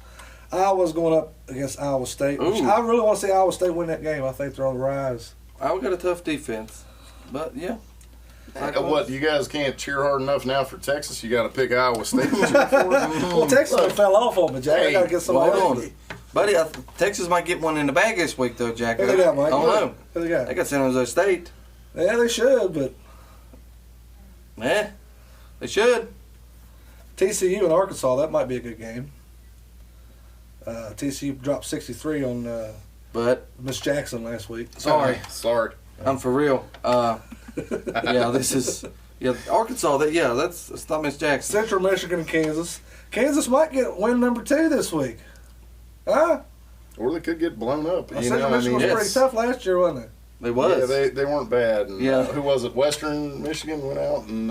Iowa's going up against Iowa State. Which I really want to see Iowa State win that game. I think they're on the rise. Iowa got a tough defense. But, yeah. What, you guys can't cheer hard enough now for Texas? You got to pick Iowa State to cheer for? Well, Texas fell off on me, Jack. I got to get somebody on. Buddy, Texas might get one in the bag this week, though, Jack. Who they got, Mike? I don't know. Who they got? They got San Jose State. Yeah, they should, but... Yeah, they should. TCU and Arkansas, that might be a good game. TCU dropped 63 on Miss Jackson last week. Sorry. I'm for real. Arkansas, that's not Miss Jackson. Central Michigan and Kansas. Kansas might get win number 2 this week. Huh? Or they could get blown up. Central Michigan was pretty tough last year, wasn't it? They was. Yeah, they weren't bad. And, yeah. Who was it? Western Michigan went out and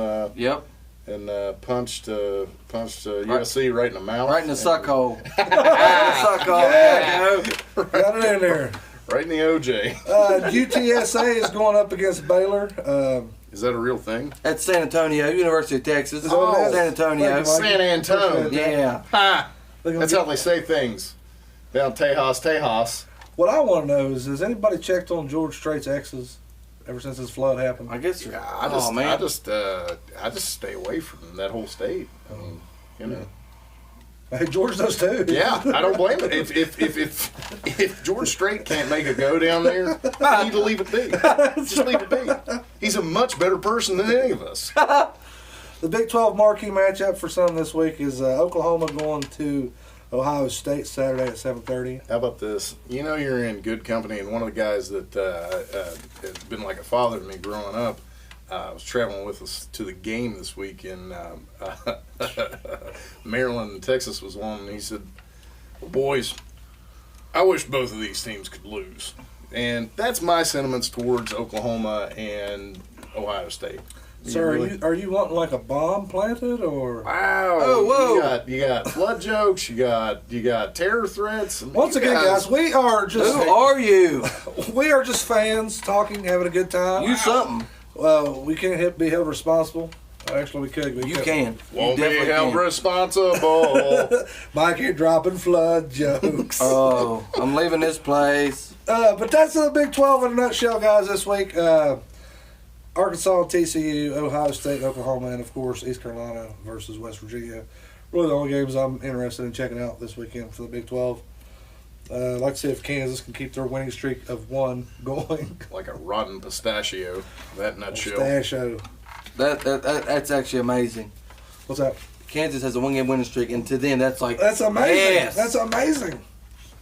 punched USC right in the mouth. Right in the suck hole. Got it in there. Right in the OJ. UTSA is going up against Baylor. Is that a real thing? At San Antonio, University of Texas. Oh, San Antonio. San Antonio. Yeah. Ha! That's how they say things. Down Tejas. What I want to know is, has anybody checked on George Strait's exes ever since this flood happened? I guess. Yeah, I just stay away from that whole state. I mean, you know. Hey, George does too. Yeah, I don't blame it. If George Strait can't make a go down there, you need to leave it be. Just leave it be. He's a much better person than any of us. The Big 12 marquee matchup for some this week is Oklahoma going to Ohio State Saturday at 7:30. How about this? You know you're in good company, and one of the guys that has been like a father to me growing up was traveling with us to the game this week in Maryland and Texas was one, and he said, well, boys, I wish both of these teams could lose. And that's my sentiments towards Oklahoma and Ohio State. So are you wanting like a bomb planted or? Wow! Oh, whoa! You got flood jokes. You got terror threats. Once again, guys, we are just. Who are you? We are just fans talking, having a good time. You something? Well, we can't be held responsible. Actually, we could. You can. Won't be held responsible. Mikey dropping flood jokes. Oh, I'm leaving this place. But that's the Big 12 in a nutshell, guys. This week. Arkansas, TCU, Ohio State, Oklahoma, and, of course, East Carolina versus West Virginia. Really the only games I'm interested in checking out this weekend for the Big 12. I'd like to see if Kansas can keep their winning streak of 1 going. Like a rotten pistachio, that nutshell. Pistachio. That's actually amazing. What's that? Kansas has a 1-game winning streak, and to them, that's like... That's amazing. Yes. That's amazing.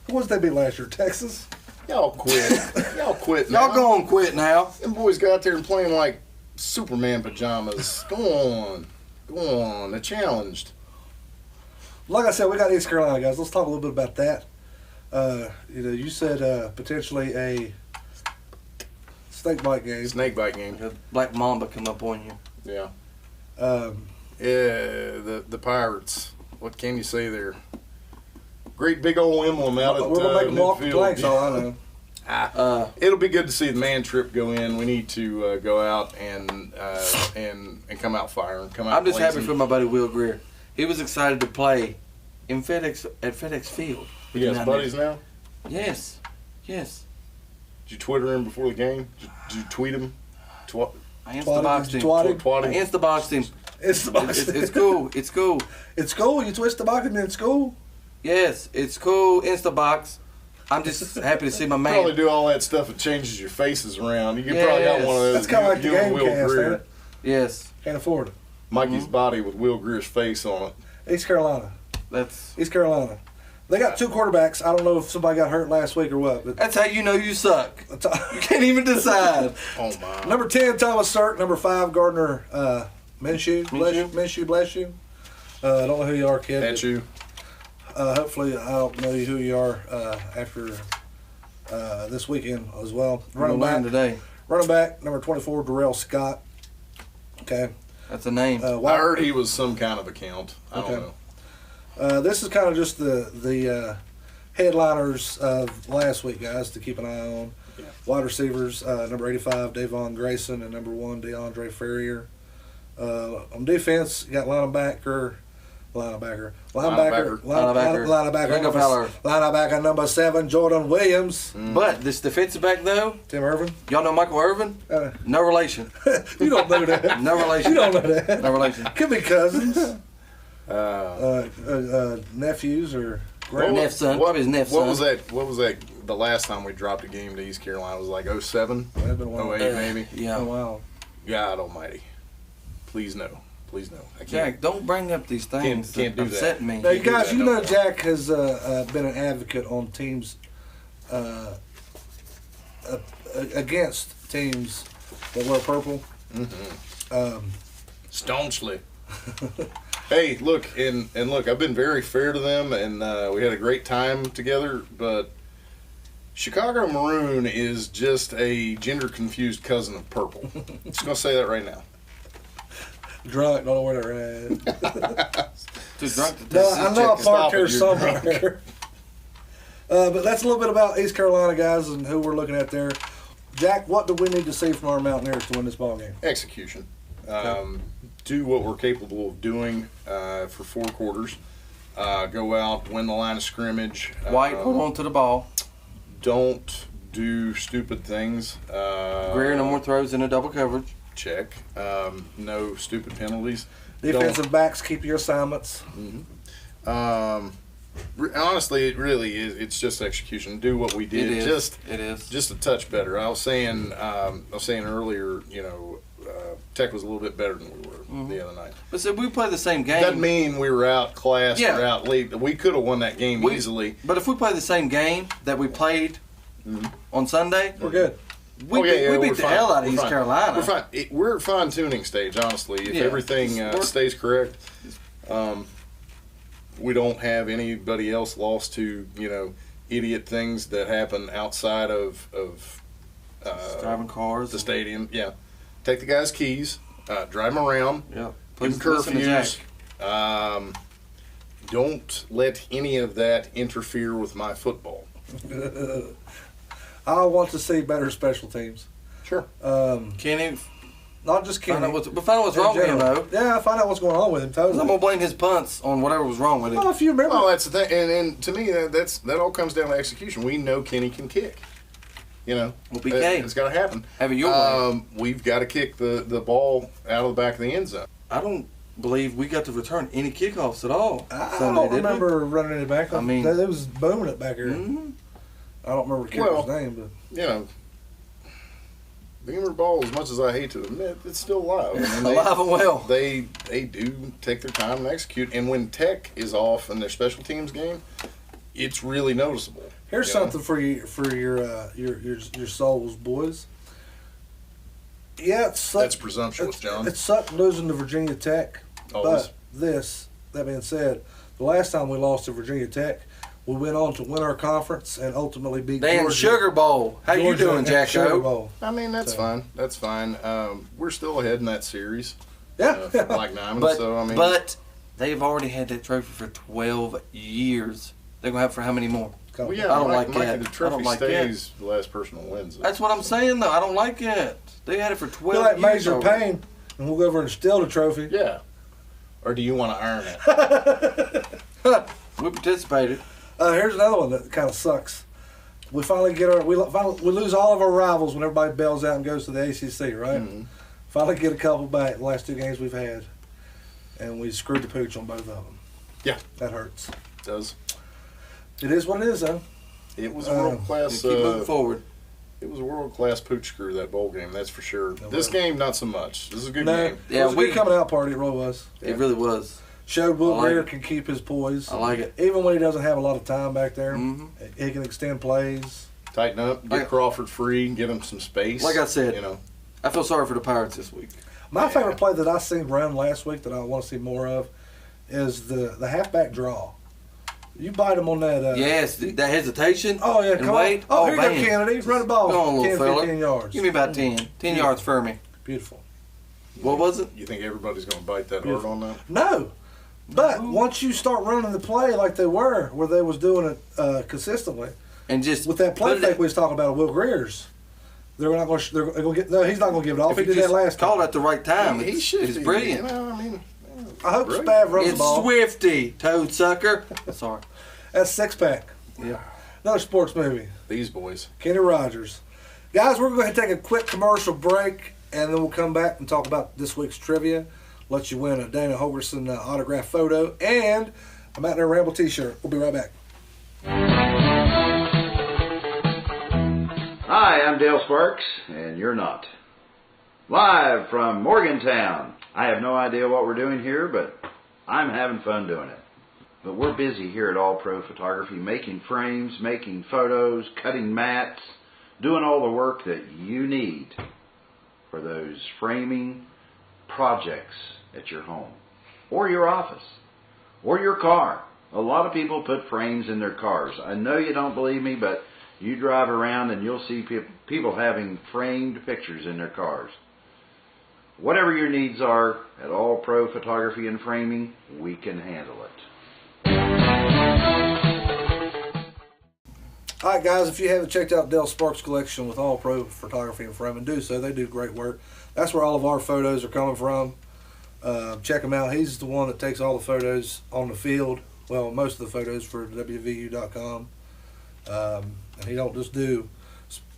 Who was they beat last year? Texas? Y'all quit. Y'all quit now. Y'all go on quit now. Them boys got out there and playing like Superman pajamas. Go on. They're challenged. Like I said, we got East Carolina, guys. Let's talk a little bit about that. You said potentially a snake bite game. The Black Mamba come up on you. Yeah. The Pirates. What can you say there? Great big old emblem out at We're going to make them walk the planks, all I know. It'll be good to see the man trip go in. We need to go out and come out firing. I'm just happy for my buddy Will Greer. He was excited to play at FedEx Field. He has buddies now? Yes. Did you Twitter him before the game? Did you tweet him? I Insta-boxed him. Twatting? I Insta-boxed him. It's cool. It's cool. It's cool? You twist the box and it's cool? Yes, it's cool. Insta-box. I'm just happy to see my man. You probably do all that stuff. It changes your faces around. You probably got one of those. That's kind of like the game Will cast, Greer. ain't it? Yes. Can't afford it. Mikey's body with Will Greer's face on it. East Carolina. That's East Carolina. They got 2 quarterbacks. I don't know if somebody got hurt last week or what. But that's how you know you suck. You can't even decide. Oh, my. Number 10, Thomas Sirk. Number 5, Gardner Minshew. Minshew, bless you. I don't know who you are, kid. That's you. Hopefully, I don't know who you are after this weekend as well. Running back, number 24, Burrell Scott. Okay. That's a name. I heard he was some kind of account. I don't know. This is kind of just the headliners of last week, guys, to keep an eye on. Yeah. Wide receivers, number 85, Davon Grayson, and number 1, DeAndre Ferrier. On defense, you got linebacker number 7, Jordan Williams. But this defensive back, though, Tim Irvin. Y'all know Michael Irvin? No relation. You don't know that. No relation. You don't know that. No relation. Could be cousins. Nephews or son. Probably his nephew. What was that? The last time we dropped a game to East Carolina was like 07, 08 maybe. Yeah. Oh, wow. God Almighty, please no. Jack, don't bring up these things. Can't do upset that. Me. Now, you guys, you know Jack has been an advocate on teams against teams that wear purple. Mm-hmm. Staunchly. Hey, look, and look, I've been very fair to them, and we had a great time together, but Chicago Maroon is just a gender-confused cousin of purple. Just going to say that right now. Drunk, don't know where they're at. Too drunk to No, I know I parked here somewhere. But that's a little bit about East Carolina, guys, and who we're looking at there. Jack, what do we need to see from our Mountaineers to win this ball game? Execution. Do what we're capable of doing for 4 quarters. Go out, win the line of scrimmage. White, hold on to the ball. Don't do stupid things. Greer, no more throws in a double coverage. Check. No stupid penalties. Defensive backs, keep your assignments. Honestly, it really is. It's just execution. Do what we did. It is. Just a touch better. I was saying earlier, Tech was a little bit better than we were the other night. But so we play the same game. Doesn't mean we were outclassed or out-leagued. We could have won that game easily. But if we play the same game that we played on Sunday, we're good. We beat the hell out of East Carolina. We're fine. We're at fine-tuning stage, honestly. If everything stays correct, we don't have anybody else lost to, idiot things that happen outside of driving cars, the stadium. Yeah. Take the guy's keys, drive them around, Please give them listen to curfews. Don't let any of that interfere with my football. I want to see better special teams. Sure. Kenny, not just Kenny. Find out what's wrong with him, though. Yeah, find out what's going on with him. Totally. I'm gonna blame his punts on whatever was wrong with him. Well, if you remember, that's the thing, and to me, that all comes down to execution. We know Kenny can kick. Well, BK, it's got to happen. Have it your way. We've got to kick the ball out of the back of the end zone. I don't believe we got to return any kickoffs at all. I don't remember running it back. It was booming it back here. Mm-hmm. I don't remember the kicker's name, but Beamer ball, as much as I hate to admit, it's still alive. Alive and well. They do take their time and execute, and when Tech is off in their special teams game, it's really noticeable. Here's something for your souls, boys. Yeah, it sucked. That's presumptuous, John. It sucked losing to Virginia Tech. Always. But that being said, the last time we lost to Virginia Tech, we went on to win our conference and ultimately beat Dan Georgia. Sugar Bowl. How you doing, Jacko? I mean, that's fine. That's fine. We're still ahead in that series. Yeah. Like Diamond. But they've already had that trophy for 12 years. They're going to have it for how many more? Well, I don't like that. The trophy stays the last person who wins it. That's what I'm saying, though. I don't like it. They had it for 12 Feel like years. Major Payne, and we'll go over and steal the trophy. Yeah. Or do you want to earn it? We participated. Here's another one that kind of sucks. We finally we lose all of our rivals when everybody bails out and goes to the ACC, right? Mm-hmm. Finally get a couple back the last 2 games we've had, and we screwed the pooch on both of them. Yeah. That hurts. It does. It is what it is, though. It was a world-class... keep moving forward. It was a world-class pooch screw, that bowl game, that's for sure. This game, not so much. This is a good game. Yeah, it was a good coming out party, it really was. It really was. Showed Will Greer can keep his poise. I like it. Even when he doesn't have a lot of time back there, he can extend plays. Tighten up, get Crawford free, give him some space. Like I said, I feel sorry for the Pirates this week. My favorite play that I seen run last week that I want to see more of is the halfback draw. You bite him on that. Yes, that hesitation. Oh, yeah, come wait. on. Oh, here you go, Kennedy. Run the ball. Go on, little 10, fella. 15 yards. Give me about 10. 10 yards for me. Beautiful. What was it? You think everybody's going to bite that hard on that? No. But once you start running the play like they were, where they was doing it consistently, and just with that play fake we was talking about, Will Greer's, they're not going to. They're going to get. No, he's not going to give it off. He did that last time. Called at the right time. He should. It's brilliant. I hope Spav runs the ball. It's Swifty, toad sucker. Sorry. That's Six Pack. Yeah. Another sports movie. These boys. Kenny Rogers. Guys, we're going to take a quick commercial break, and then we'll come back and talk about this week's trivia. Let you win a Dana Holgerson autograph photo and a Mountaineer Ramble t-shirt. We'll be right back. Hi, I'm Dale Sparks, and you're not. Live from Morgantown. I have no idea what we're doing here, but I'm having fun doing it. But we're busy here at All Pro Photography making frames, making photos, cutting mats, doing all the work that you need for those framing projects at your home or your office or your car. A lot of people put frames in their cars. I know you don't believe me, but you drive around and you'll see people having framed pictures in their cars. Whatever your needs are at All Pro Photography and Framing, we can handle it. All right, guys, if you haven't checked out Dale Sparks' collection with All Pro Photography and Framing, do so. They do great work. That's where all of our photos are coming from. Check him out. He's the one that takes all the photos on the field. Well, most of the photos for WVU.com. And he don't just do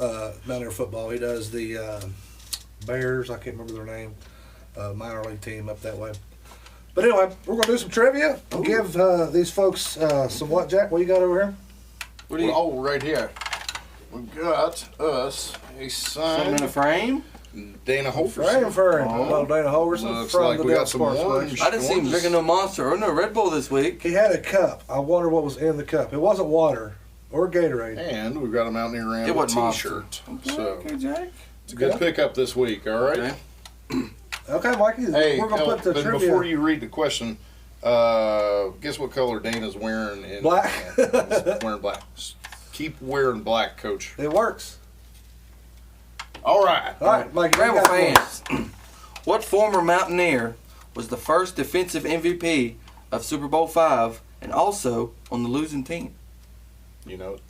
Mountaineer football. He does the Bears. I can't remember their name. Minor league team up that way. But anyway, we're going to do some trivia. And give these folks some what, Jack? What you got over here? What do you? Oh, right here. We've got us a sign. Something in a frame? Dana Holgerson. Frame. Oh, Dana Holgerson. Looks from like the we Dale got some Sparks orange. collection. I didn't see him drinking no Monster or no Red Bull this week. He had a cup. I wonder what was in the cup. It wasn't water or Gatorade. And we've got a Mountaineer Ramble It wasn't t-shirt. Monster. So Okay, Jack. it's a good pickup this week, all right? Okay. Okay, Mikey. Hey, we're going to put the but trivia. before you read the question, guess what color Dana's wearing? Black. He's wearing black. Keep wearing black, Coach. It works. All right. All right, Mikey. Ramble fans, what former Mountaineer was the first defensive MVP of Super Bowl V and also on the losing team? You know it.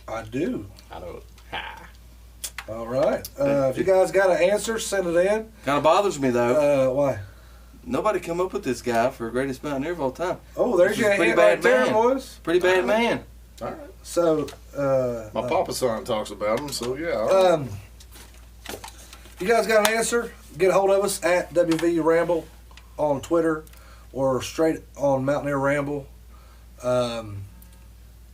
I do. I know it. Ha. All right. If you guys got an answer, send it in. Kind of bothers me, though. Why? Nobody come up with this guy for greatest Mountaineer of all time. Oh, there's your pretty hint bad right there, man. boys. Pretty bad man. All right. So, My Papa son talks about him, so yeah. All right. You guys got an answer? Get a hold of us at WVU Ramble on Twitter or straight on Mountaineer Ramble on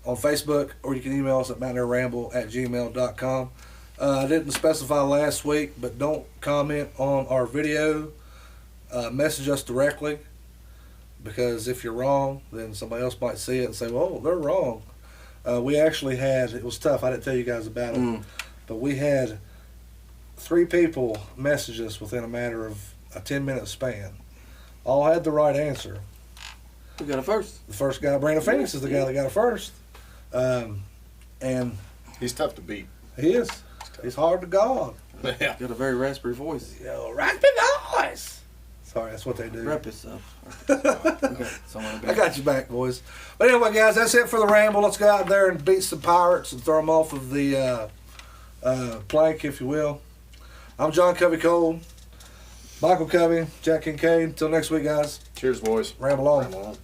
Facebook, or you can email us at mountaineerramble@gmail.com. I didn't specify last week, but don't comment on our video. Message us directly, because if you're wrong, then somebody else might see it and say, well, they're wrong. We actually had, it was tough, I didn't tell you guys about it, but we had 3 people message us within a matter of a 10-minute span. All had the right answer. Who got it first? The first guy, Brandon Phoenix, is the guy that got it first. And he's tough to beat. He is. He's hard to guard. Yeah. Got a very raspberry voice. Yo, raspberry voice. Sorry, that's what they do. Rep yourself. I got you back, boys. But anyway, guys, that's it for the Ramble. Let's go out there and beat some Pirates and throw them off of the plank, if you will. I'm John Covey Cole, Michael Covey, Jack Kincaid. Until next week, guys. Cheers, boys. Ramble on. Ramble on.